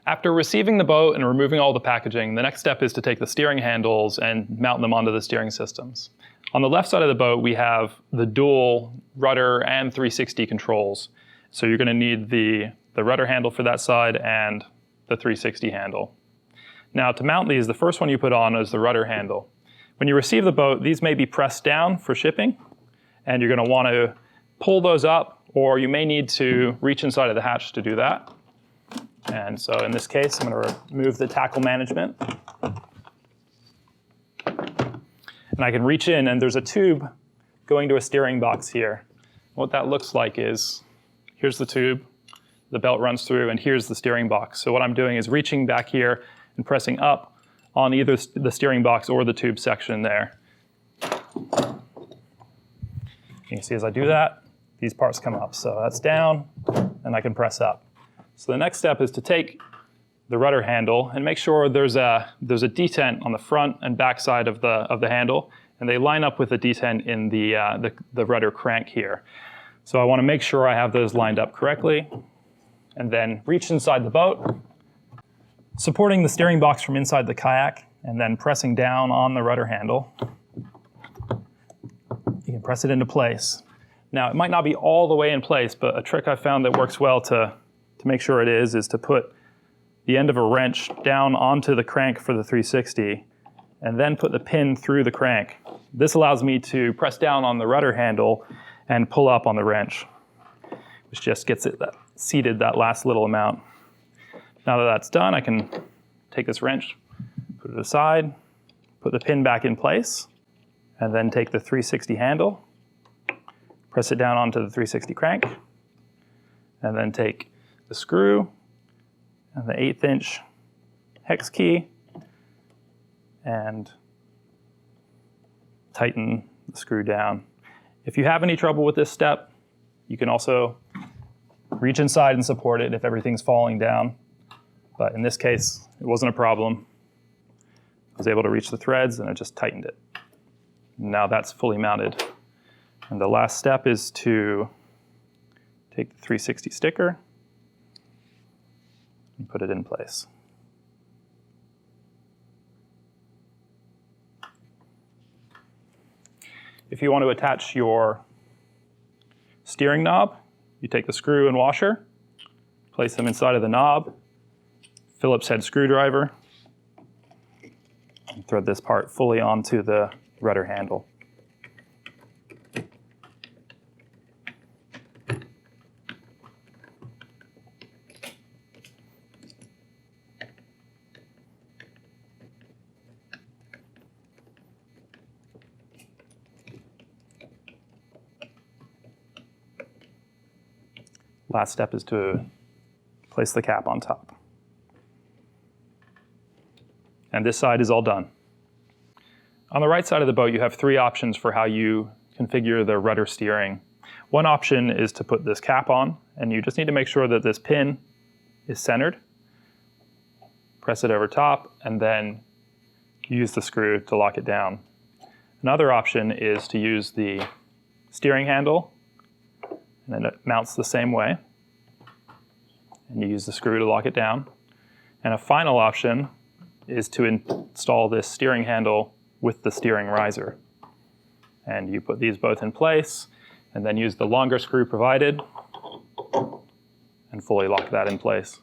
After receiving the boat and removing all the packaging, the next step is to take the steering handles and mount them onto the steering systems. On the left side of the boat, we have the dual rudder and 360 controls. So you're going to need the rudder handle for that side and the 360 handle. Now to mount these, the first one you put on is the rudder handle. When you receive the boat, these may be pressed down for shipping, and you're going to want to pull those up, or you may need to reach inside of the hatch to do that. And so in this case, I'm going to remove the tackle management. And I can reach in, and there's a tube going to a steering box here. What that looks like is, here's the tube, the belt runs through, and here's the steering box. So what I'm doing is reaching back here and pressing up on either the steering box or the tube section there. You can see as I do that, these parts come up. So that's down, and I can press up. So the next step is to take the rudder handle and make sure there's a detent on the front and back side of the handle, and they line up with the detent in the rudder crank here. So I want to make sure I have those lined up correctly, and then reach inside the boat, supporting the steering box from inside the kayak, and then pressing down on the rudder handle. You can press it into place. Now it might not be all the way in place, but a trick I found that works well to make sure it is to put the end of a wrench down onto the crank for the 360 and then put the pin through the crank. This allows me to press down on the rudder handle and pull up on the wrench, which just gets it seated that last little amount. Now that that's done, I can take this wrench, put it aside, put the pin back in place, and then take the 360 handle, press it down onto the 360 crank, and then take the screw and the 1/8" hex key and tighten the screw down. If you have any trouble with this step, you can also reach inside and support it if everything's falling down. But in this case, it wasn't a problem. I was able to reach the threads and I just tightened it. Now that's fully mounted. And the last step is to take the 360 sticker and put it in place. If you want to attach your steering knob, you take the screw and washer, place them inside of the knob, Phillips head screwdriver, and thread this part fully onto the rudder handle. Last step is to place the cap on top. And this side is all done. On the right side of the boat, you have 3 options for how you configure the rudder steering. One option is to put this cap on, and you just need to make sure that this pin is centered. Press it over top, and then use the screw to lock it down. Another option is to use the steering handle, and then it mounts the same way. And you use the screw to lock it down. And a final option is to install this steering handle with the steering riser. And you put these both in place, and then use the longer screw provided, and fully lock that in place.